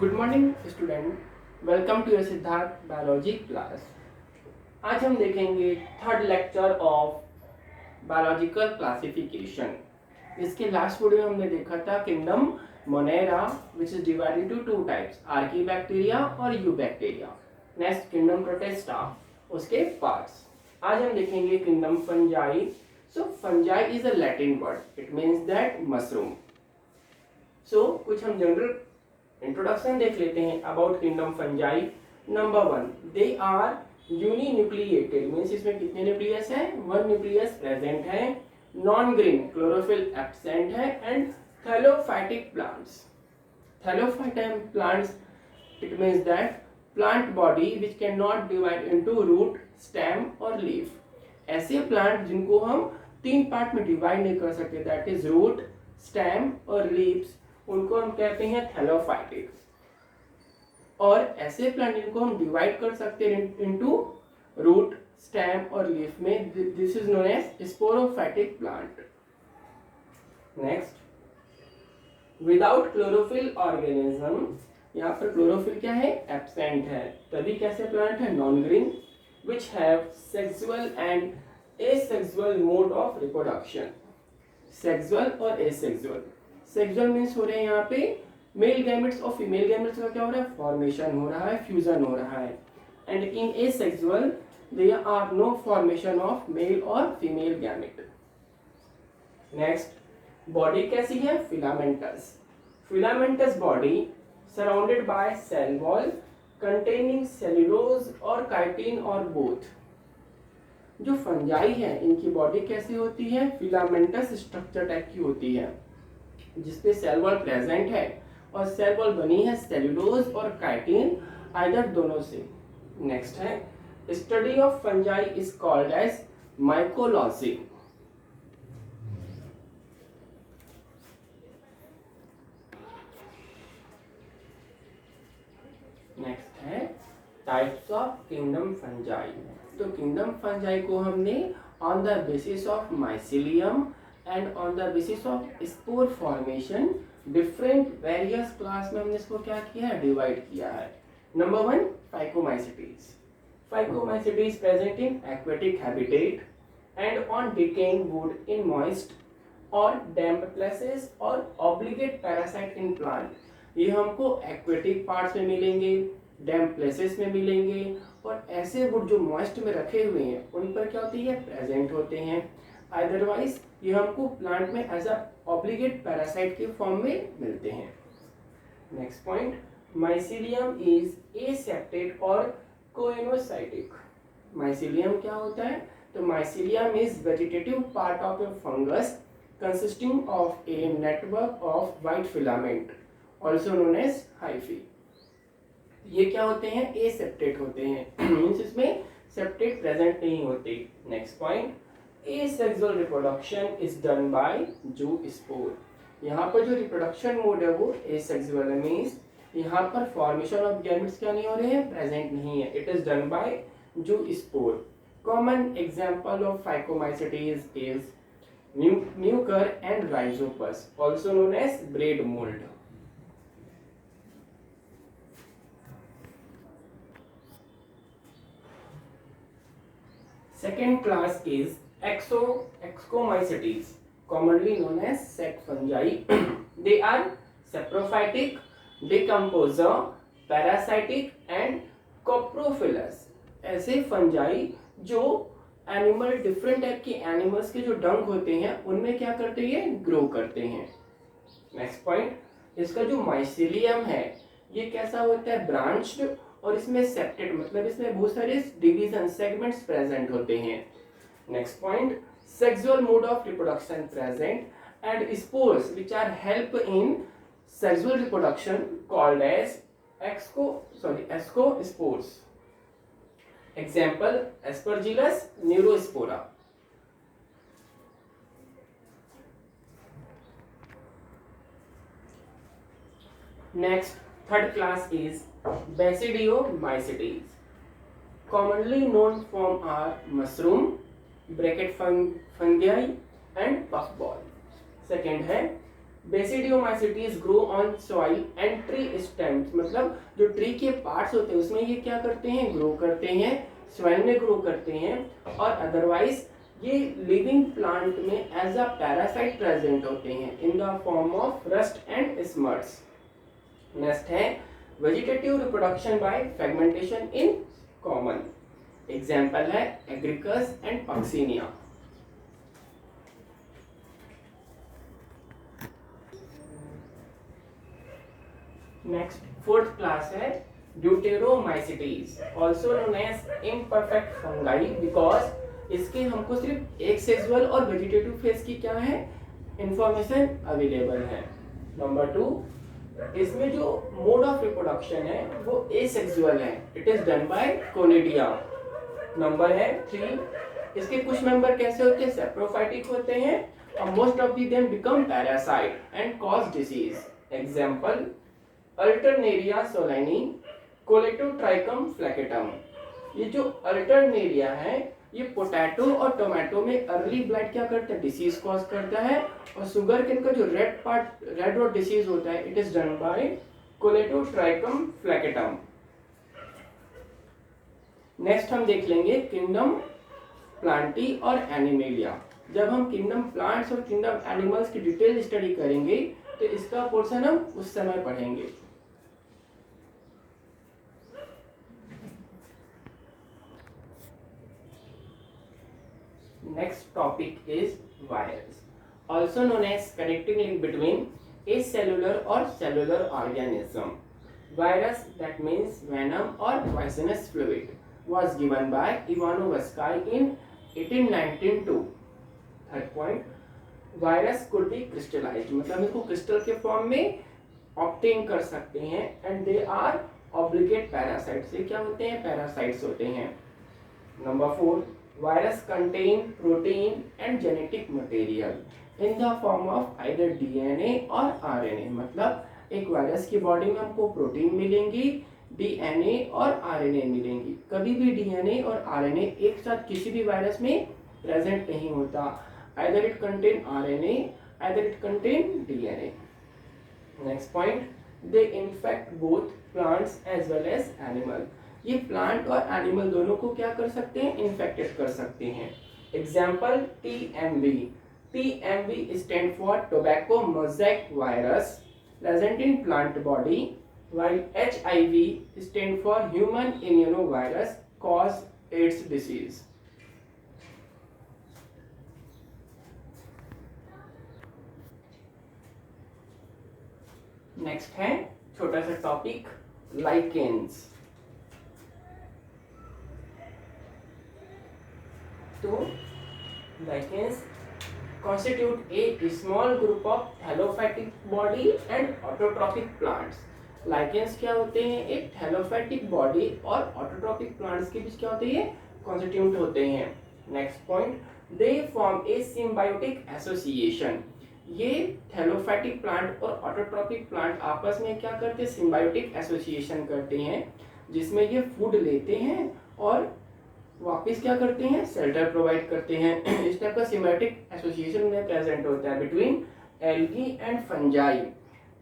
Good morning student, welcome to your Siddharth biology class. आज हम देखेंगे third lecture of biological classification. इसके last video में हमने देखा था kingdom Monera which is divided to two types, archaebacteria और eubacteria. Next kingdom Protista, उसके पार्ट्स। आज हम देखेंगे kingdom fungi. So fungi is a Latin word, it means that mushroom. So कुछ हम जनरल इंट्रोडक्शन देख लेते हैं about kingdom fungi. Number 1, they are uninucleated, means इसमें कितने न्यूक्लियस है? वन न्यूक्लियस प्रेजेंट है। नॉन ग्रीन, क्लोरोफिल एब्सेंट है। And thallophytic plants. Thallophytic plants, it means that plant body which can not divide into root, stem और leaf. ऐसे plant जिनको हम तीन पार्ट में डिवाइड नहीं कर सकते, दैट इज रूट, स्टेम और लीव्स, उनको हम कहते हैं थैलोफाइटिक। और ऐसे प्लांट जिनको हम डिवाइड कर सकते हैं इनटू रूट, स्टेम और लीफ में, this is known as sporophytic plant. Next, without chlorophyll organism, यहाँ पर क्लोरोफिल क्या है? एब्सेंट है, तभी कैसे प्लांट है? Non green, which have sexual and asexual mode of reproduction. Sexual और एसेक्सुअल। सेक्सुअल मीन्स हो रहे हैं यहाँ पे मेल गैमेट्स और फीमेल गैमेट्स का क्या हो रहा है? फॉर्मेशन हो रहा है, फ्यूजन हो रहा है। And in asexual there are no formation of male और फीमेल गैमेट। नेक्स्ट, बॉडी कैसी है? Filamentous. Filamentous body surrounded by cell wall containing cellulose और काइटिन और बोथ। जो फंजाई है इनकी बॉडी कैसी होती है? फिलामेंटस स्ट्रक्चर टाइप की होती है, जिसपे सेल वॉल प्रेजेंट है और सेल वॉल बनी है सेल्यूलोज और काइटिन, आइदर दोनों से। नेक्स्ट है, study of fungi is called as mycology. Next है टाइप्स ऑफ किंगडम फंजाई। तो किंगडम फंजाई को हमने on the basis of mycelium and on the basis of spore formation different various class में हमने इसको क्या किया है? डिवाइड किया है। Number 1, phycomycetes. Phycomycetes present in aquatic habitat and on decaying wood in moist और डैम्प प्लेसेस और ऑब्लिगेट पैरासाइट इन प्लांट। ये हमको एक्वेटिक पार्ट्स में मिलेंगे, डैम्प प्लेसेस में मिलेंगे, और ऐसे वुड जो मॉइस्ट में रखे हुए हैं उन पर क्या होती है? प्रेजेंट होते हैं। अदरवाइज ये हमको प्लांट में एज अ ऑब्लिगेट पैरासाइट के फॉर्म में मिलते हैं। Next point, mycelium is aseptate और कोएनोसाइटिक। माइसिलियम क्या होता है? तो mycelium is vegetative part of a fungus consisting of a network of white filament, also known as hyphae. ये क्या होते हैं? एसेप्टेड होते हैं, मींस इसमें सेप्टेट प्रेजेंट नहीं होते। Next point, asexual reproduction is done by zoospore। यहाँ पर जो रिप्रोडक्शन मोड है वो asexual है, मींस यहाँ पर फॉर्मेशन ऑफ गैमेट्स क्या नहीं हो रहे हैं? प्रेजेंट नहीं है। It is done by zoospore। Common example of phycomycetes is mucor and rhizopus, also known as bread mould. Second class is excomycetes, commonly known as sac fungi. They are saprophytic, decomposer, parasitic and coprophilous। ऐसे fungi जो animal, different type के animals के जो डंक होते हैं उनमें क्या करते हैं? ग्रो करते हैं। नेक्स्ट पॉइंट, इसका जो माइसिलियम है ये कैसा होता है? ब्रांच्ड, और इसमें सेप्टेड, मतलब इसमें बहुत सारे डिवीजन सेगमेंट्स प्रेजेंट होते हैं। Next point, sexual mode of reproduction present and spores which are help in sexual reproduction called as ascospores. Example, aspergillus neurospora. Next, third class is Basidiomycetes. Commonly known form are mushroom, bracket fungi and puffball. Second है basidiomycetes grow on soil and tree stems, मतलब जो tree के parts होते हैं उसमें ये क्या करते हैं, ग्रो करते हैं, सॉइल में ग्रो करते हैं, और अदरवाइज ये लिविंग प्लांट में एज अ पैरासाइट प्रेजेंट होते हैं in the form of rust and smuts. Next है vegetative reproduction by fragmentation in common, example है Agaricus and Puccinia. Next fourth class है Deuteromycetes, also known as imperfect fungi, because इसके हमको सिर्फ एक sexual और वेजिटेटिव फेज की क्या है इंफॉर्मेशन अवेलेबल है। नंबर 2, इसमें जो मोड ऑफ रिप्रोडक्शन है वो एसेक्सुअल है, it is done bye conidia. Number है 3, इसके कुछ मेंबर कैसे होते हैं, सेप्रोफाइटिक होते हैं, और most of them become parasite and cause disease, example Alternaria solani, Colletotrichum falcatum. ये जो अल्टरनेरिया है ये पोटैटो और टोमेटो में अर्ली ब्लाइट क्या करता है, डिसीज कॉज करता है, और शुगर केन का जो रेड रोट डिसीज होता है it is done by Colletotrichum falcatum. Next हम देख लेंगे किंगडम प्लांटी और एनिमेलिया। जब हम किंगडम प्लांट्स और किंगडम एनिमल्स की डिटेल स्टडी करेंगे तो इसका पोर्शन हम उस समय पढ़ेंगे। Next topic is virus, also known as connecting link between acellular or cellular organism. Virus, that means venom or poisonous fluid, was given by Ivanovsky in 1892. Third point, virus could be crystallized, मतलब इसको crystal के form में obtain कर सकते हैं, and they are obligate parasites, ये क्या होते हैं, पैरासाइट्स होते हैं। नंबर 4, virus contain protein and genetic material in the form of either DNA or RNA, मतलब एक वायरस की बॉडी में हमको प्रोटीन मिलेंगी, DNA और RNA मिलेंगी। कभी भी DNA और RNA एक साथ किसी भी वायरस में प्रेजेंट नहीं होता, either it contain RNA, either it contain DNA. Next point, they infect both plants as well as animal. ये प्लांट और एनिमल दोनों को क्या कर सकते हैं, इन्फेक्टेड कर सकते हैं। Example TMV, TMV stand for tobacco mosaic virus present in plant body, while HIV stand for human immuno virus cause AIDS disease. Next है छोटा सा टॉपिक लाइकेन्स। तो lichens constitute a small group of thallophytic body and autotrophic plants. lichens क्या होते हैं, एक thallophytic body और autotrophic plants के बीच क्या होते हैं, constitute होते हैं। Next point, they form a symbiotic association. ये thallophytic plant और autotrophic plant आपस में क्या करते हैं, symbiotic association करते हैं, जिसमें ये food लेते हैं और वापिस क्या करते हैं, शेल्टर प्रोवाइड करते हैं। इस टाइप का सिम्बायोटिक एसोसिएशन में प्रेजेंट होता है between algae and fungi.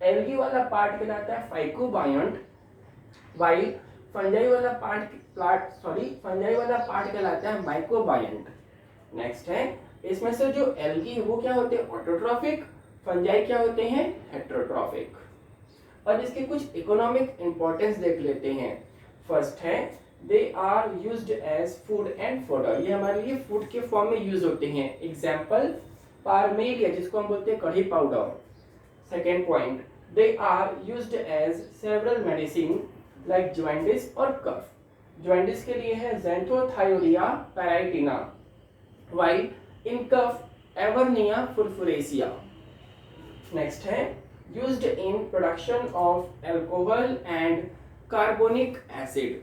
Algae वाला पार्ट कहलाता है फाइकोबायंट, वाइल फंजाई वाला पार्ट कहलाता है माइकोबायंट। नेक्स्ट है, इसमें से जो एल्गी है वो क्या होते हैं, ऑटोट्रॉफिक, फंजाई क्या होते हैं, हेटेरोट्रॉफिक। और इसके कुछ इकोनॉमिक इंपॉर्टेंस देख लेते हैं। फर्स्ट है they are used as food and fodder, ये हमारे लिए फूड के फॉर्म में यूज होते हैं। एग्जाम्पल पारमेलिया, जिसको हम बोलते हैं curry powder. Second point, they are used as several medicine like jaundice और कफ। ज्वाइंटिस के लिए है Xanthoria parietina, while in cough Evernia furfuracea. Next है used in production of alcohol and carbonic acid.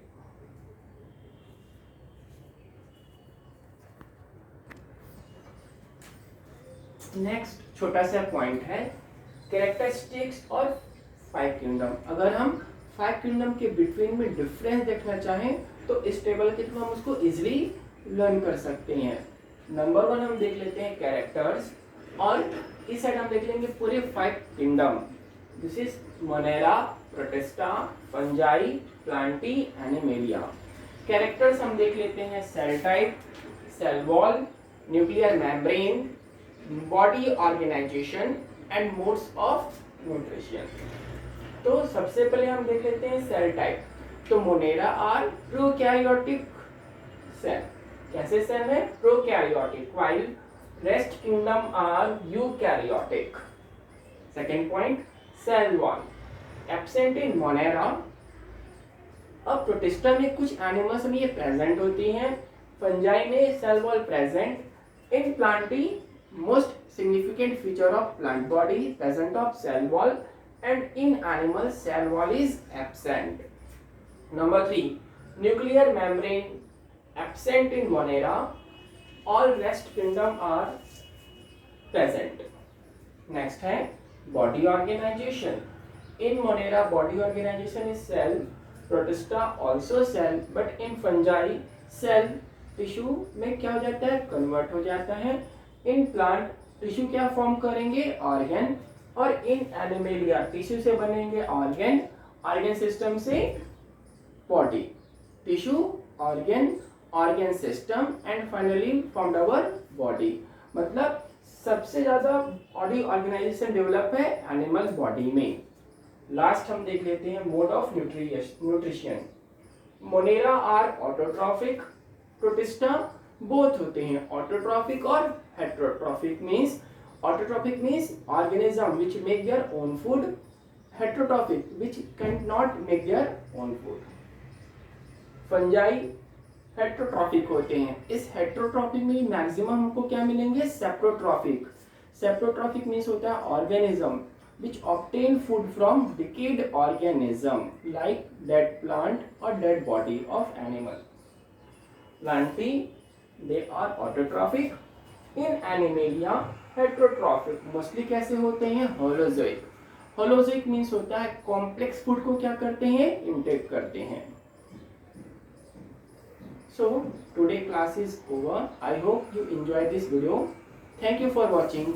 Next छोटा सा point है characteristics और 5 kingdom. अगर हम 5 किंगडम के बिटवीन में डिफरेंस देखना चाहें तो इस टेबल के थ्रू हम उसको इजीली लर्न कर सकते हैं। नंबर 1 हम देख लेते हैं कैरेक्टर्स और इस साइड हम देख लेंगे पूरे 5 kingdom. This is monera, protista, fungi, plantae, animalia. Characters हम देख लेते हैं cell type, cell wall, nuclear membrane, body organisation and modes of nutrition. तो सबसे पहले हम देख लेते हैं सेल टाइप। तो मोनेरा आर प्रोकैरियोटिक सेल। कैसे सेल है? Prokaryotic, while rest kingdom are eukaryotic. Second point, cell wall absent in monera. अब प्रोटिस्टा में कुछ एनिमल्स में ये प्रेजेंट होती हैं, फंजाई में cell wall present. In Plantae most significant feature of plant body present of cell wall, and in animals cell wall is absent. Number 3, nuclear membrane absent in Monera. All rest kingdom are present. Next है body organization. In Monera body organization is cell, Protista also cell, but in fungi cell tissue में क्या हो जाता है? Convert हो जाता है। In plant tissue क्या फॉर्म करेंगे? ऑर्गन। और इन एनिमेलिया टिश्यू से बनेंगे ऑर्गन, ऑर्गन सिस्टम से body. Tissue, organ, organ system and finally formed our body. मतलब सबसे ज्यादा बॉडी ऑर्गेनाइजेशन डेवलप है एनिमल बॉडी में। लास्ट हम देख लेते हैं mode of nutrition. Monera are autotrophic, protista both होते हैं ऑटोट्रॉफिक और heterotrophic. Means autotrophic means organism which make their own food, heterotrophic which can not make their own food. Fungi heterotrophic होते हैं। इस हेटेरोट्रॉफिक में मैक्सिमम हमको क्या मिलेंगे? सेप्रोट्रॉफिक। सेप्रोट्रॉफिक मींस होता है organism which obtain food from decayed organism like dead plant or dead body of animal. Plantae, they are autotrophic. In Animalia, heterotrophic. Mostly कैसे होते हैं? Holozoic. Holozoic means होता है complex food को क्या करते हैं? Intake करते हैं। So today class is over. I hope you enjoyed this video. Thank you for watching.